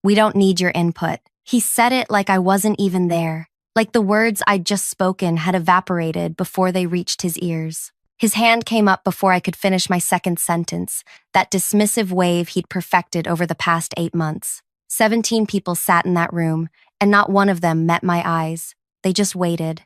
"We don't need your input." He said it like I wasn't even there, like the words I'd just spoken had evaporated before they reached his ears. His hand came up before I could finish my second sentence, that dismissive wave he'd perfected over the past 8 months. 17 people sat in that room, and not one of them met my eyes. They just waited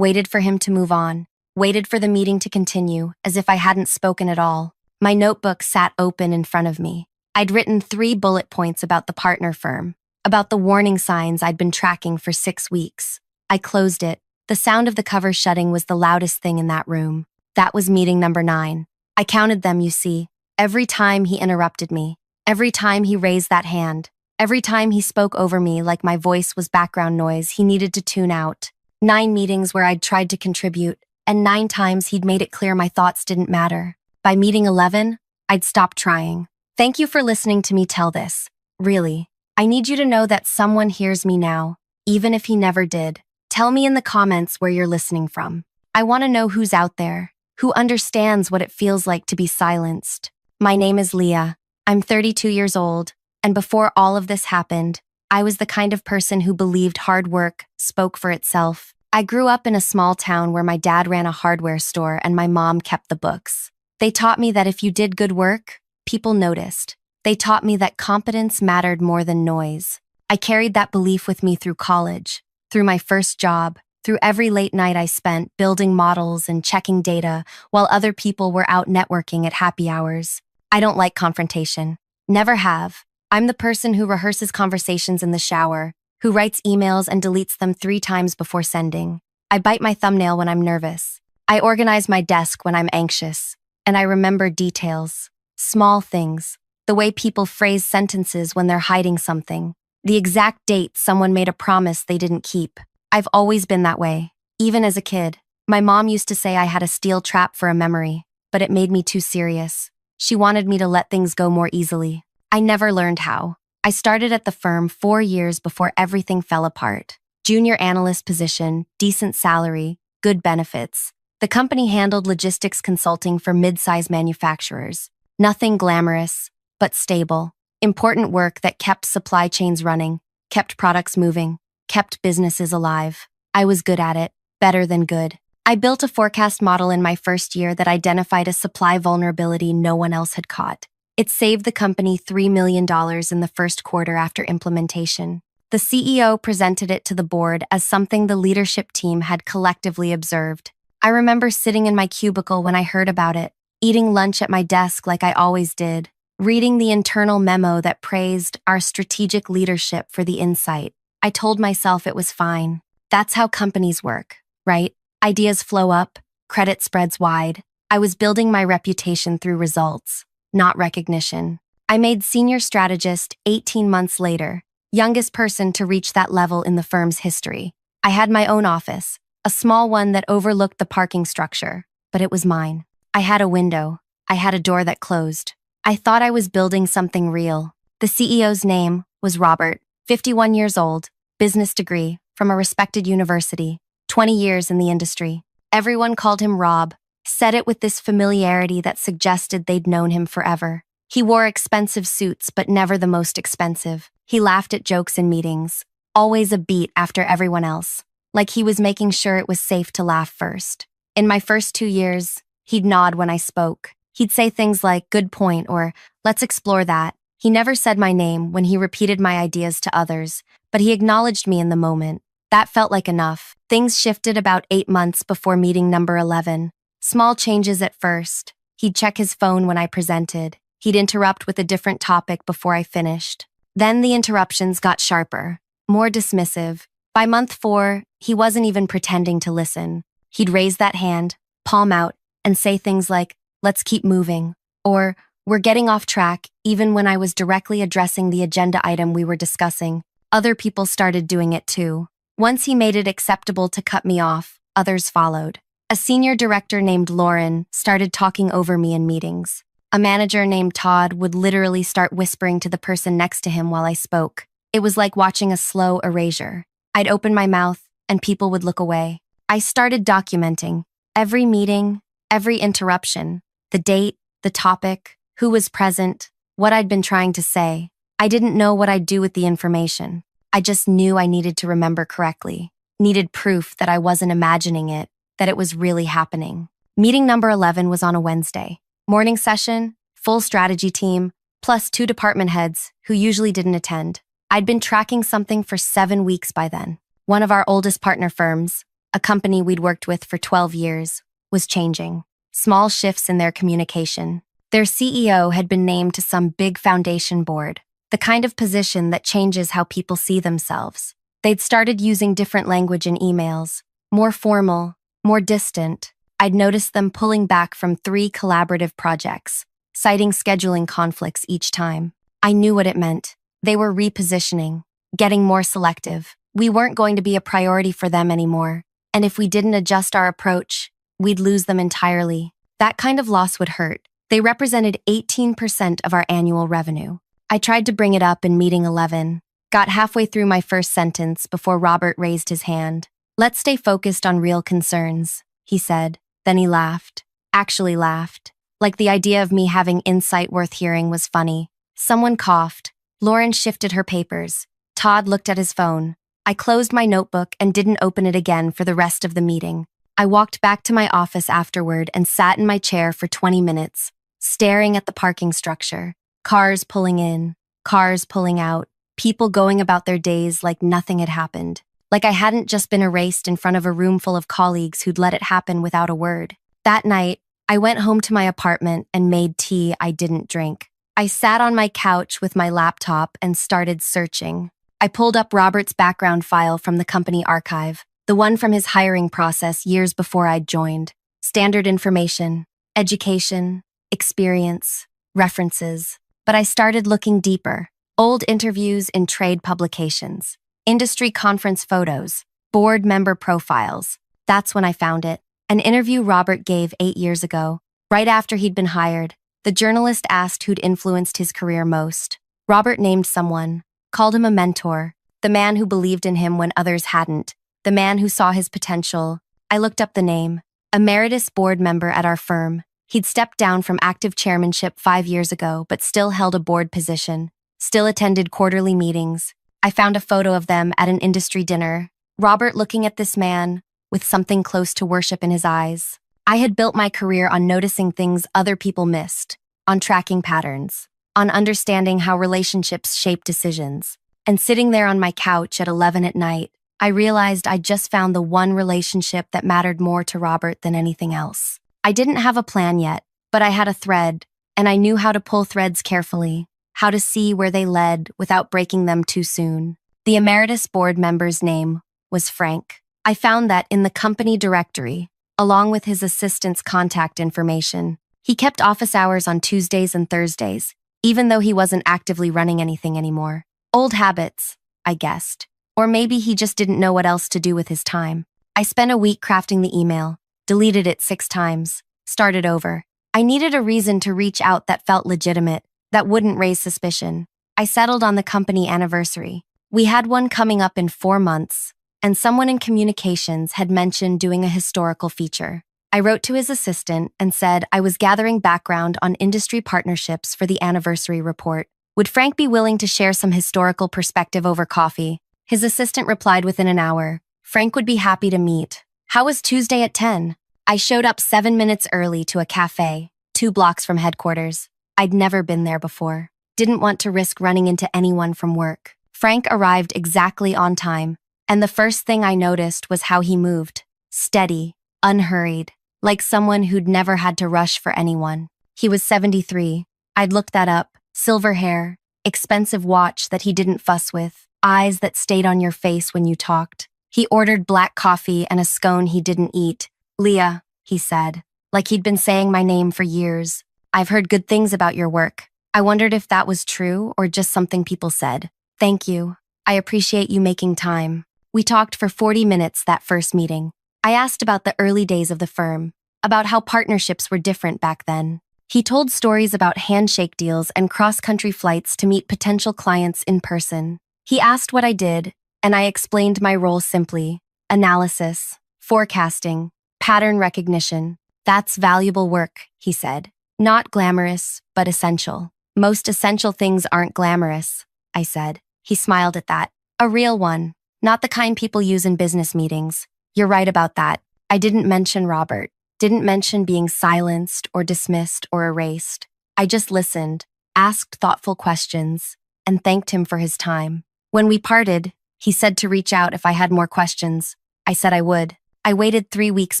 for him to move on, waited for the meeting to continue, as if I hadn't spoken at all. My notebook sat open in front of me. I'd written 3 bullet points about the partner firm, about the warning signs I'd been tracking for 6 weeks. I closed it. The sound of the cover shutting was the loudest thing in that room. That was meeting number 9. I counted them, you see. Every time he interrupted me, every time he raised that hand, every time he spoke over me like my voice was background noise he needed to tune out. 9 meetings where I'd tried to contribute, and 9 times he'd made it clear my thoughts didn't matter. By meeting 11, I'd stopped trying. Thank you for listening to me tell this. Really, I need you to know that someone hears me now, even if he never did. Tell me in the comments where you're listening from. I want to know who's out there, who understands what it feels like to be silenced. My name is Leah. I'm 32 years old, and before all of this happened, I was the kind of person who believed hard work spoke for itself. I grew up in a small town where my dad ran a hardware store and my mom kept the books. They taught me that if you did good work, people noticed. They taught me that competence mattered more than noise. I carried that belief with me through college, through my first job, through every late night I spent building models and checking data while other people were out networking at happy hours. I don't like confrontation. Never have. I'm the person who rehearses conversations in the shower, who writes emails and deletes them 3 times before sending. I bite my thumbnail when I'm nervous. I organize my desk when I'm anxious. And I remember details. Small things. The way people phrase sentences when they're hiding something. The exact date someone made a promise they didn't keep. I've always been that way, even as a kid. My mom used to say I had a steel trap for a memory, but it made me too serious. She wanted me to let things go more easily. I never learned how. I started at the firm 4 years before everything fell apart. Junior analyst position, decent salary, good benefits. The company handled logistics consulting for mid-size manufacturers. Nothing glamorous, but stable. Important work that kept supply chains running, kept products moving, kept businesses alive. I was good at it, better than good. I built a forecast model in my first year that identified a supply vulnerability no one else had caught. It saved the company $3 million in the first quarter after implementation. The CEO presented it to the board as something the leadership team had collectively observed. I remember sitting in my cubicle when I heard about it, eating lunch at my desk like I always did, reading the internal memo that praised our strategic leadership for the insight. I told myself it was fine. That's how companies work, right? Ideas flow up, credit spreads wide. I was building my reputation through results, not recognition. I made senior strategist 18 months later, youngest person to reach that level in the firm's history. I had my own office, a small one that overlooked the parking structure, but it was mine. I had a window. I had a door that closed. I thought I was building something real. The CEO's name was Robert, 51 years old, business degree from a respected university, 20 years in the industry. Everyone called him Rob, said it with this familiarity that suggested they'd known him forever. He wore expensive suits, but never the most expensive. He laughed at jokes in meetings, always a beat after everyone else, like he was making sure it was safe to laugh first. In my first 2 years, he'd nod when I spoke. He'd say things like, "Good point," or "Let's explore that." He never said my name when he repeated my ideas to others, but he acknowledged me in the moment. That felt like enough. Things shifted about 8 months before meeting number 11. Small changes at first. He'd check his phone when I presented. He'd interrupt with a different topic before I finished. Then the interruptions got sharper, more dismissive. By month 4, he wasn't even pretending to listen. He'd raise that hand, palm out, and say things like, "Let's keep moving," or "We're getting off track," even when I was directly addressing the agenda item we were discussing. Other people started doing it too. Once he made it acceptable to cut me off, others followed. A senior director named Lauren started talking over me in meetings. A manager named Todd would literally start whispering to the person next to him while I spoke. It was like watching a slow erasure. I'd open my mouth, and people would look away. I started documenting every meeting, every interruption, the date, the topic, who was present, what I'd been trying to say. I didn't know what I'd do with the information. I just knew I needed to remember correctly. Needed proof that I wasn't imagining it, that it was really happening. Meeting number 11 was on a Wednesday. Morning session, full strategy team, plus 2 department heads who usually didn't attend. I'd been tracking something for 7 weeks by then. One of our oldest partner firms, a company we'd worked with for 12 years, was changing. Small shifts in their communication. Their CEO had been named to some big foundation board, the kind of position that changes how people see themselves. They'd started using different language in emails, more formal, more distant. I'd noticed them pulling back from 3 collaborative projects, citing scheduling conflicts each time. I knew what it meant. They were repositioning, getting more selective. We weren't going to be a priority for them anymore, and if we didn't adjust our approach, we'd lose them entirely. That kind of loss would hurt. They represented 18% of our annual revenue. I tried to bring it up in meeting 11, got halfway through my first sentence before Robert raised his hand. "Let's stay focused on real concerns," he said. Then he laughed. Actually laughed. Like the idea of me having insight worth hearing was funny. Someone coughed. Lauren shifted her papers. Todd looked at his phone. I closed my notebook and didn't open it again for the rest of the meeting. I walked back to my office afterward and sat in my chair for 20 minutes, staring at the parking structure. Cars pulling in, cars pulling out, people going about their days like nothing had happened. Like I hadn't just been erased in front of a room full of colleagues who'd let it happen without a word. That night, I went home to my apartment and made tea I didn't drink. I sat on my couch with my laptop and started searching. I pulled up Robert's background file from the company archive, the one from his hiring process years before I'd joined. Standard information, education, experience, references. But I started looking deeper. Old interviews in trade publications, industry conference photos, board member profiles. That's when I found it. An interview Robert gave 8 years ago, right after he'd been hired. The journalist asked who'd influenced his career most. Robert named someone, called him a mentor, the man who believed in him when others hadn't, the man who saw his potential. I looked up the name. Emeritus board member at our firm. He'd stepped down from active chairmanship 5 years ago, but still held a board position, still attended quarterly meetings. I found a photo of them at an industry dinner. Robert looking at this man, with something close to worship in his eyes. I had built my career on noticing things other people missed, on tracking patterns, on understanding how relationships shape decisions. And sitting there on my couch at 11 at night, I realized I'd just found the one relationship that mattered more to Robert than anything else. I didn't have a plan yet, but I had a thread, and I knew how to pull threads carefully, how to see where they led without breaking them too soon. The emeritus board member's name was Frank. I found that in the company directory, along with his assistant's contact information. He kept office hours on Tuesdays and Thursdays, even though he wasn't actively running anything anymore. Old habits, I guessed. Or maybe he just didn't know what else to do with his time. I spent a week crafting the email, deleted it 6 times, started over. I needed a reason to reach out that felt legitimate, that wouldn't raise suspicion. I settled on the company anniversary. We had one coming up in 4 months, and someone in communications had mentioned doing a historical feature. I wrote to his assistant and said I was gathering background on industry partnerships for the anniversary report. Would Frank be willing to share some historical perspective over coffee? His assistant replied within an hour. Frank would be happy to meet. How was Tuesday at 10? I showed up 7 minutes early to a cafe, 2 blocks from headquarters. I'd never been there before. Didn't want to risk running into anyone from work. Frank arrived exactly on time, and the first thing I noticed was how he moved. Steady, unhurried, like someone who'd never had to rush for anyone. He was 73. I'd looked that up. Silver hair, expensive watch that he didn't fuss with, eyes that stayed on your face when you talked. He ordered black coffee and a scone he didn't eat. "Leah," he said, like he'd been saying my name for years. "I've heard good things about your work." I wondered if that was true or just something people said. "Thank you. I appreciate you making time." We talked for 40 minutes that first meeting. I asked about the early days of the firm, about how partnerships were different back then. He told stories about handshake deals and cross-country flights to meet potential clients in person. He asked what I did, and I explained my role simply. Analysis, forecasting, pattern recognition. That's valuable work, he said. Not glamorous, but essential. Most essential things aren't glamorous. I said. He smiled at that. A real one. Not the kind people use in business meetings. You're right about that. I didn't mention Robert. Didn't mention being silenced or dismissed or erased. I just listened, asked thoughtful questions, and thanked him for his time. When we parted, he said to reach out if I had more questions. I said I would. I waited 3 weeks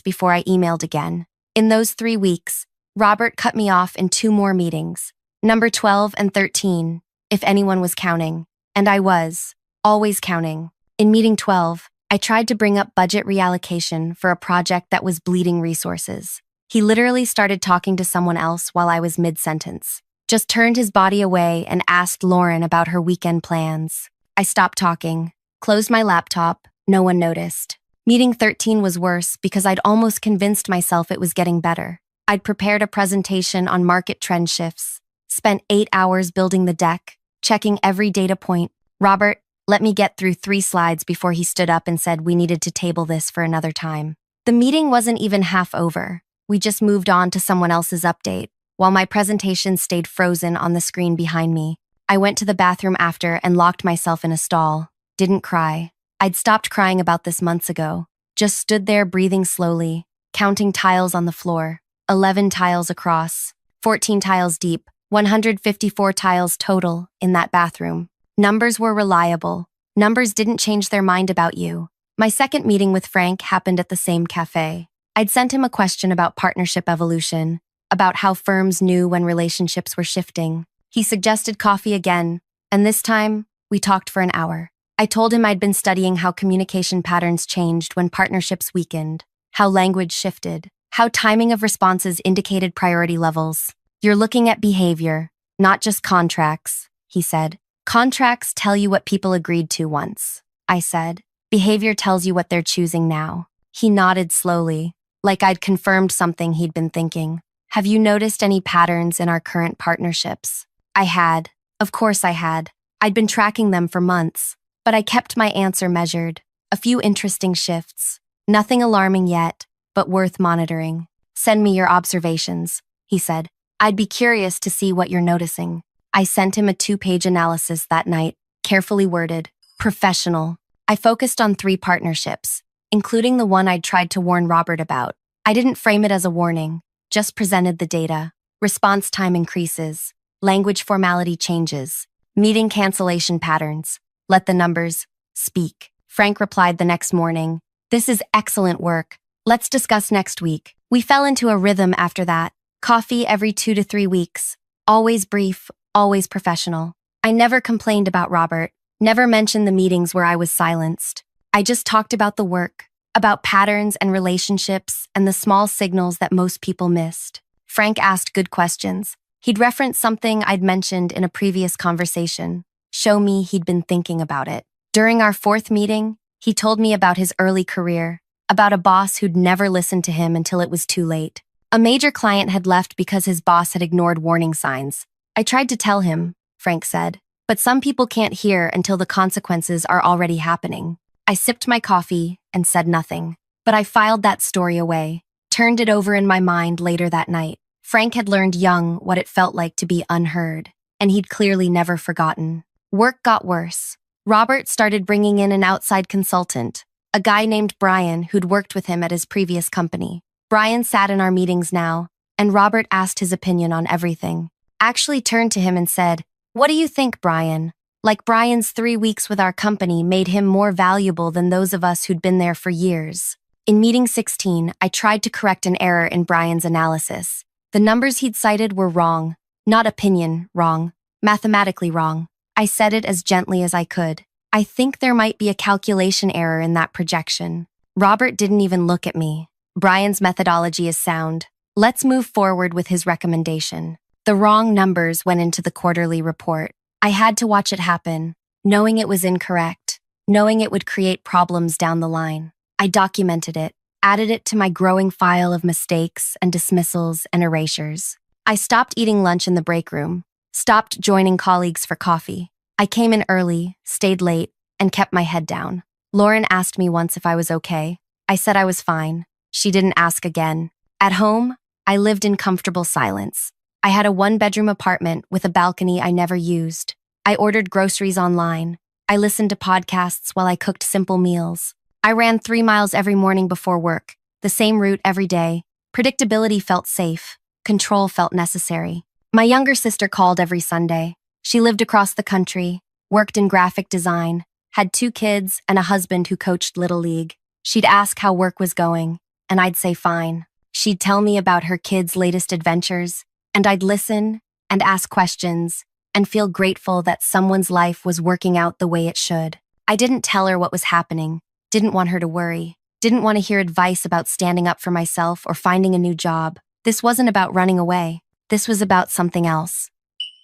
before I emailed again. In those 3 weeks, Robert cut me off in 2 more meetings, number 12 and 13, if anyone was counting. And I was, always counting. In meeting 12, I tried to bring up budget reallocation for a project that was bleeding resources. He literally started talking to someone else while I was mid-sentence. Just turned his body away and asked Lauren about her weekend plans. I stopped talking, closed my laptop, no one noticed. Meeting 13 was worse because I'd almost convinced myself it was getting better. I'd prepared a presentation on market trend shifts, spent 8 hours building the deck, checking every data point. Robert, let me get through 3 slides before he stood up and said we needed to table this for another time. The meeting wasn't even half over. We just moved on to someone else's update, while my presentation stayed frozen on the screen behind me. I went to the bathroom after and locked myself in a stall. Didn't cry. I'd stopped crying about this months ago. Just stood there breathing slowly, counting tiles on the floor. 11 tiles across, 14 tiles deep, 154 tiles total in that bathroom. Numbers were reliable. Numbers didn't change their mind about you. My second meeting with Frank happened at the same cafe. I'd sent him a question about partnership evolution, about how firms knew when relationships were shifting. He suggested coffee again, and this time, we talked for an hour. I told him I'd been studying how communication patterns changed when partnerships weakened, how language shifted, how timing of responses indicated priority levels. You're looking at behavior, not just contracts, he said. Contracts tell you what people agreed to once, I said. Behavior tells you what they're choosing now. He nodded slowly, like I'd confirmed something he'd been thinking. Have you noticed any patterns in our current partnerships? I had. Of course I had. I'd been tracking them for months, but I kept my answer measured. A few interesting shifts. Nothing alarming yet, but worth monitoring. Send me your observations, he said. I'd be curious to see what you're noticing. I sent him a 2-page analysis that night, carefully worded, professional. I focused on 3 partnerships, including the one I'd tried to warn Robert about. I didn't frame it as a warning, just presented the data. Response time increases, language formality changes, meeting cancellation patterns. Let the numbers speak. Frank replied the next morning, this is excellent work. Let's discuss next week. We fell into a rhythm after that. Coffee every 2 to 3 weeks. Always brief, always professional. I never complained about Robert, never mentioned the meetings where I was silenced. I just talked about the work, about patterns and relationships and the small signals that most people missed. Frank asked good questions. He'd referenced something I'd mentioned in a previous conversation. Show me he'd been thinking about it. During our 4th meeting, he told me about his early career, about a boss who'd never listened to him until it was too late. A major client had left because his boss had ignored warning signs. I tried to tell him, Frank said, but some people can't hear until the consequences are already happening. I sipped my coffee and said nothing, but I filed that story away, turned it over in my mind later that night. Frank had learned young what it felt like to be unheard, and he'd clearly never forgotten. Work got worse. Robert started bringing in an outside consultant, a guy named Brian who'd worked with him at his previous company. Brian sat in our meetings now, and Robert asked his opinion on everything. Actually turned to him and said, "What do you think, Brian?" Like Brian's 3 weeks with our company made him more valuable than those of us who'd been there for years. In meeting 16, I tried to correct an error in Brian's analysis. The numbers he'd cited were wrong, not opinion, wrong, mathematically wrong. I said it as gently as I could. I think there might be a calculation error in that projection. Robert didn't even look at me. Brian's methodology is sound. Let's move forward with his recommendation. The wrong numbers went into the quarterly report. I had to watch it happen, knowing it was incorrect, knowing it would create problems down the line. I documented it, added it to my growing file of mistakes and dismissals and erasures. I stopped eating lunch in the break room, stopped joining colleagues for coffee. I came in early, stayed late, and kept my head down. Lauren asked me once if I was okay. I said I was fine. She didn't ask again. At home, I lived in comfortable silence. I had a 1-bedroom apartment with a balcony I never used. I ordered groceries online. I listened to podcasts while I cooked simple meals. I ran 3 miles every morning before work, the same route every day. Predictability felt safe. Control felt necessary. My younger sister called every Sunday. She lived across the country, worked in graphic design, had 2 kids and a husband who coached Little League. She'd ask how work was going, and I'd say fine. She'd tell me about her kids' latest adventures, and I'd listen and ask questions and feel grateful that someone's life was working out the way it should. I didn't tell her what was happening, didn't want her to worry, didn't want to hear advice about standing up for myself or finding a new job. This wasn't about running away. This was about something else.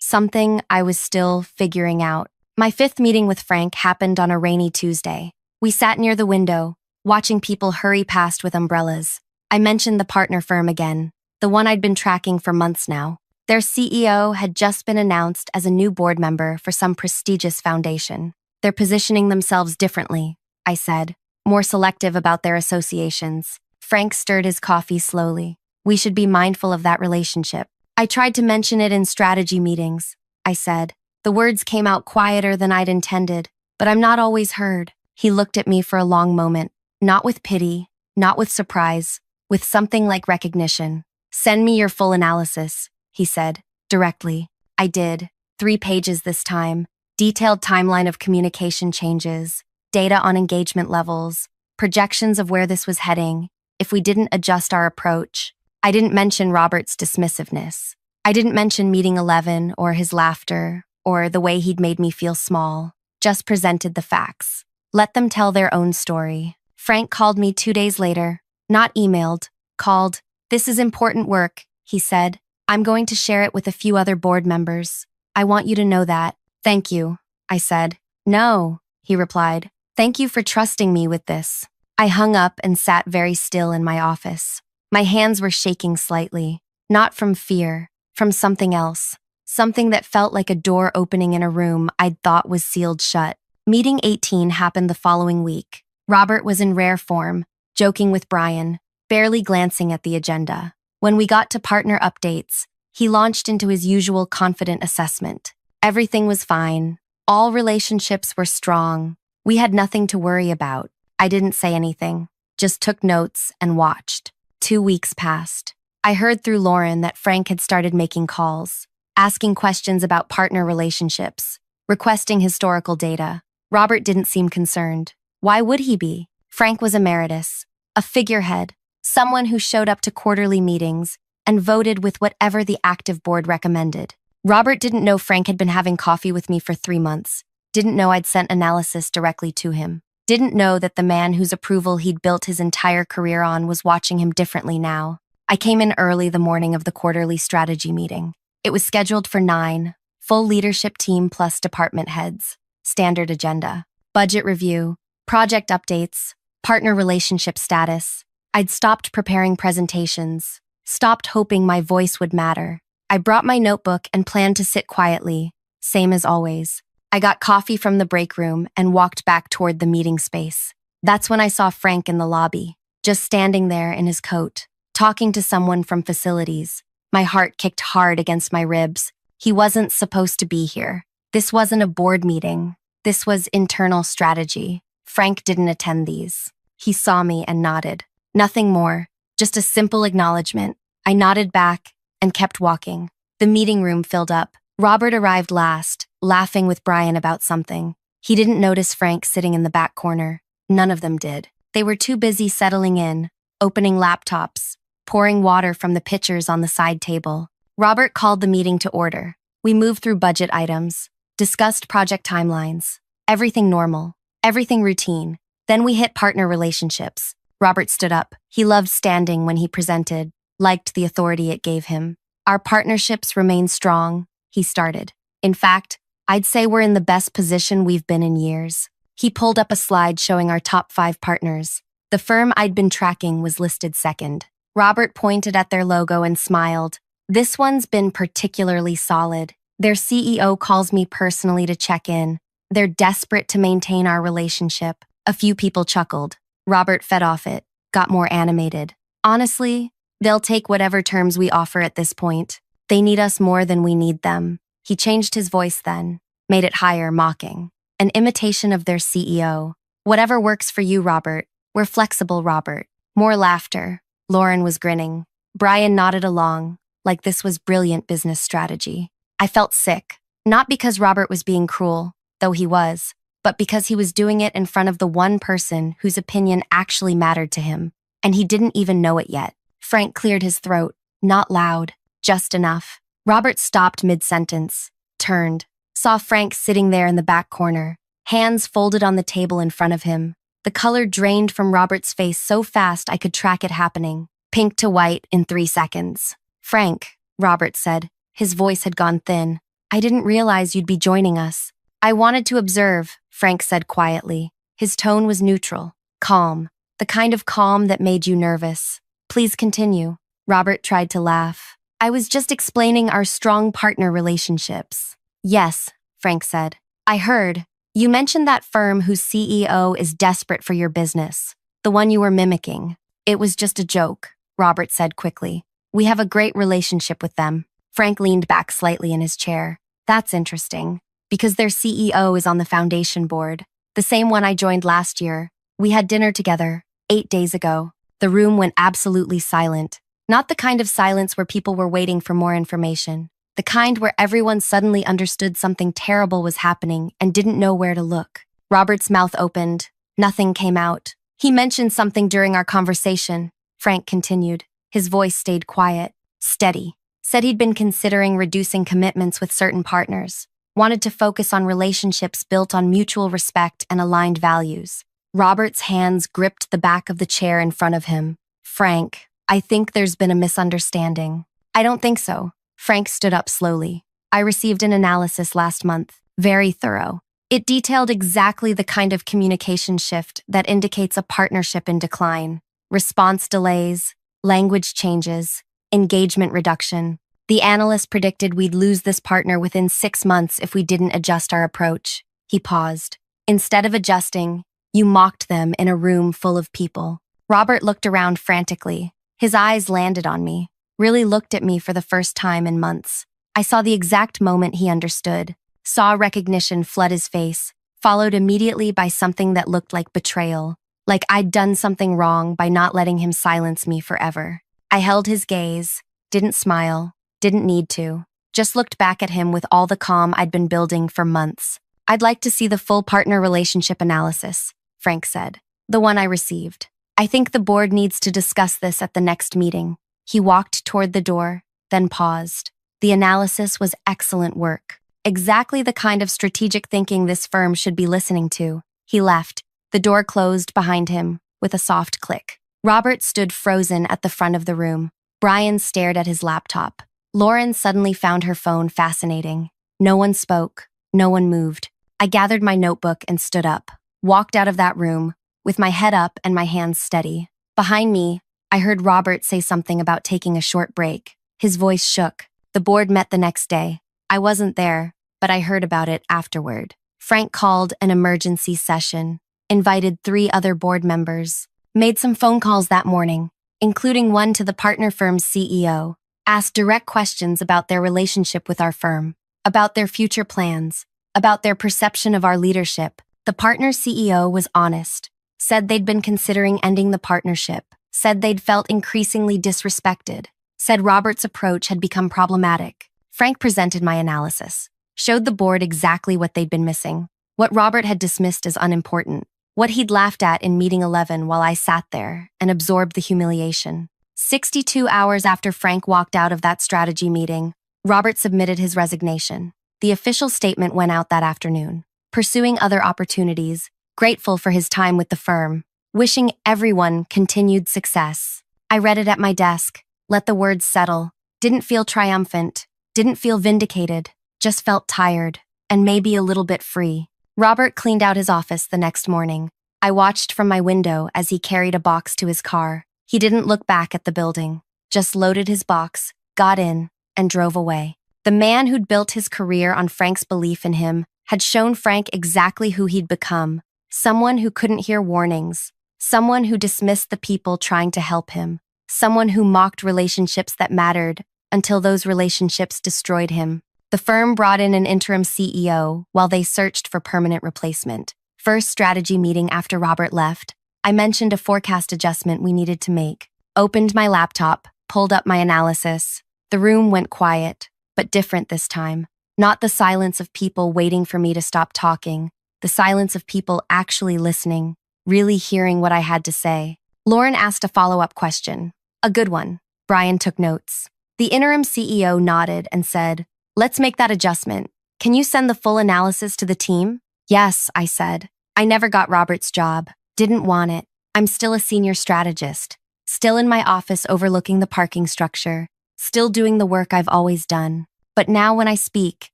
Something I was still figuring out. My 5th meeting with Frank happened on a rainy Tuesday. We sat near the window, watching people hurry past with umbrellas. I mentioned the partner firm again, the one I'd been tracking for months now. Their CEO had just been announced as a new board member for some prestigious foundation. They're positioning themselves differently, I said, more selective about their associations. Frank stirred his coffee slowly. We should be mindful of that relationship. I tried to mention it in strategy meetings, I said. The words came out quieter than I'd intended, but I'm not always heard. He looked at me for a long moment, not with pity, not with surprise, with something like recognition. Send me your full analysis, he said, directly. I did. 3 pages this time. Detailed timeline of communication changes, data on engagement levels, projections of where this was heading, if we didn't adjust our approach. I didn't mention Robert's dismissiveness. I didn't mention meeting 11 or his laughter or the way he'd made me feel small. Just presented the facts. Let them tell their own story. Frank called me 2 days later, not emailed, called. This is important work, he said. I'm going to share it with a few other board members. I want you to know that. Thank you, I said. No, he replied. Thank you for trusting me with this. I hung up and sat very still in my office. My hands were shaking slightly, not from fear, from something else, something that felt like a door opening in a room I'd thought was sealed shut. Meeting 18 happened the following week. Robert was in rare form, joking with Brian, barely glancing at the agenda. When we got to partner updates, he launched into his usual confident assessment. Everything was fine. All relationships were strong. We had nothing to worry about. I didn't say anything, just took notes and watched. 2 weeks passed. I heard through Lauren that Frank had started making calls, asking questions about partner relationships, requesting historical data. Robert didn't seem concerned. Why would he be? Frank was emeritus, a figurehead, someone who showed up to quarterly meetings and voted with whatever the active board recommended. Robert didn't know Frank had been having coffee with me for 3 months, didn't know I'd sent analysis directly to him, didn't know that the man whose approval he'd built his entire career on was watching him differently now. I came in early the morning of the quarterly strategy meeting. It was scheduled for 9, full leadership team plus department heads, standard agenda, budget review, project updates, partner relationship status. I'd stopped preparing presentations, stopped hoping my voice would matter. I brought my notebook and planned to sit quietly, same as always. I got coffee from the break room and walked back toward the meeting space. That's when I saw Frank in the lobby, just standing there in his coat, talking to someone from facilities. My heart kicked hard against my ribs. He wasn't supposed to be here. This wasn't a board meeting. This was internal strategy. Frank didn't attend these. He saw me and nodded. Nothing more, just a simple acknowledgement. I nodded back and kept walking. The meeting room filled up. Robert arrived last, laughing with Brian about something. He didn't notice Frank sitting in the back corner. None of them did. They were too busy settling in, opening laptops, pouring water from the pitchers on the side table. Robert called the meeting to order. We moved through budget items, discussed project timelines. Everything normal, everything routine. Then we hit partner relationships. Robert stood up. He loved standing when he presented, liked the authority it gave him. Our partnerships remain strong, he started. In fact, I'd say we're in the best position we've been in years. He pulled up a slide showing our top 5 partners. The firm I'd been tracking was listed second. Robert pointed at their logo and smiled. This one's been particularly solid. Their CEO calls me personally to check in. They're desperate to maintain our relationship. A few people chuckled. Robert fed off it, got more animated. Honestly, they'll take whatever terms we offer at this point. They need us more than we need them. He changed his voice then. made it higher, mocking. An imitation of their CEO. Whatever works for you, Robert. We're flexible, Robert. More laughter. Lauren was grinning. Brian nodded along, like this was brilliant business strategy. I felt sick, not because Robert was being cruel, though he was, but because he was doing it in front of the one person whose opinion actually mattered to him, and he didn't even know it yet. Frank cleared his throat, not loud, just enough. Robert stopped mid-sentence, turned, saw Frank sitting there in the back corner, hands folded on the table in front of him. The color drained from Robert's face so fast I could track it happening, pink to white in 3 seconds. Frank, Robert said. His voice had gone thin. I didn't realize you'd be joining us. I wanted to observe, Frank said quietly. His tone was neutral, calm, the kind of calm that made you nervous. Please continue. Robert tried to laugh. I was just explaining our strong partner relationships. Yes, Frank said. I heard. You mentioned that firm whose CEO is desperate for your business, the one you were mimicking. It was just a joke, Robert said quickly. We have a great relationship with them. Frank leaned back slightly in his chair. That's interesting, because their CEO is on the foundation board, the same one I joined last year. We had dinner together, 8 days ago. The room went absolutely silent. Not the kind of silence where people were waiting for more information. The kind where everyone suddenly understood something terrible was happening and didn't know where to look. Robert's mouth opened. Nothing came out. He mentioned something during our conversation, Frank continued. His voice stayed quiet, steady. Said he'd been considering reducing commitments with certain partners. Wanted to focus on relationships built on mutual respect and aligned values. Robert's hands gripped the back of the chair in front of him. Frank, I think there's been a misunderstanding. I don't think so. Frank stood up slowly. I received an analysis last month, very thorough. It detailed exactly the kind of communication shift that indicates a partnership in decline. Response delays, language changes, engagement reduction. The analyst predicted we'd lose this partner within 6 months if we didn't adjust our approach. He paused. Instead of adjusting, you mocked them in a room full of people. Robert looked around frantically. His eyes landed on me. Really looked at me for the first time in months. I saw the exact moment he understood, saw recognition flood his face, followed immediately by something that looked like betrayal, like I'd done something wrong by not letting him silence me forever. I held his gaze, didn't smile, didn't need to, just looked back at him with all the calm I'd been building for months. I'd like to see the full partner relationship analysis, Frank said, the one I received. I think the board needs to discuss this at the next meeting. He walked toward the door, then paused. The analysis was excellent work. Exactly the kind of strategic thinking this firm should be listening to. He left. The door closed behind him with a soft click. Robert stood frozen at the front of the room. Brian stared at his laptop. Lauren suddenly found her phone fascinating. No one spoke. No one moved. I gathered my notebook and stood up. Walked out of that room, with my head up and my hands steady. Behind me, I heard Robert say something about taking a short break. His voice shook. The board met the next day. I wasn't there, but I heard about it afterward. Frank called an emergency session, invited 3 other board members, made some phone calls that morning, including one to the partner firm's CEO, asked direct questions about their relationship with our firm, about their future plans, about their perception of our leadership. The partner CEO was honest, said they'd been considering ending the partnership, said they'd felt increasingly disrespected, said Robert's approach had become problematic. Frank presented my analysis, showed the board exactly what they'd been missing, what Robert had dismissed as unimportant, what he'd laughed at in meeting 11 while I sat there and absorbed the humiliation. 62 hours after Frank walked out of that strategy meeting, Robert submitted his resignation. The official statement went out that afternoon, pursuing other opportunities, grateful for his time with the firm, wishing everyone continued success. I read it at my desk, let the words settle, didn't feel triumphant, didn't feel vindicated, just felt tired, and maybe a little bit free. Robert cleaned out his office the next morning. I watched from my window as he carried a box to his car. He didn't look back at the building, just loaded his box, got in, and drove away. The man who'd built his career on Frank's belief in him had shown Frank exactly who he'd become, someone who couldn't hear warnings, someone who dismissed the people trying to help him, someone who mocked relationships that mattered until those relationships destroyed him. The firm brought in an interim CEO while they searched for permanent replacement. First strategy meeting after Robert left, I mentioned a forecast adjustment we needed to make. Opened my laptop, pulled up my analysis. The room went quiet, but different this time. Not the silence of people waiting for me to stop talking, the silence of people actually listening, really hearing what I had to say. Lauren asked a follow-up question. A good one. Brian took notes. The interim CEO nodded and said, "Let's make that adjustment. Can you send the full analysis to the team?" "Yes," I said. I never got Robert's job. Didn't want it. I'm still a senior strategist. Still in my office overlooking the parking structure. Still doing the work I've always done. But now when I speak,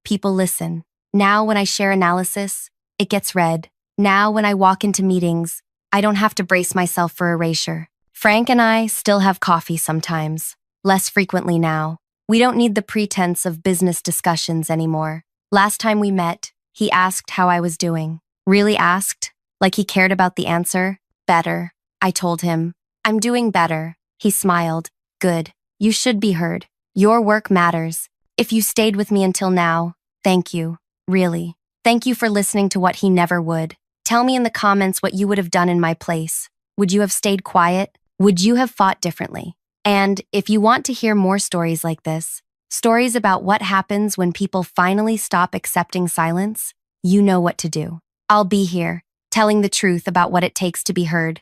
people listen. Now when I share analysis, it gets read. Now when I walk into meetings, I don't have to brace myself for erasure. Frank and I still have coffee sometimes. Less frequently now. We don't need the pretense of business discussions anymore. Last time we met, he asked how I was doing. Really asked, like he cared about the answer. Better, I told him. I'm doing better. He smiled. Good. You should be heard. Your work matters. If you stayed with me until now, thank you. Really. Thank you for listening to what he never would. Tell me in the comments what you would have done in my place. Would you have stayed quiet? Would you have fought differently? And if you want to hear more stories like this, stories about what happens when people finally stop accepting silence, you know what to do. I'll be here, telling the truth about what it takes to be heard.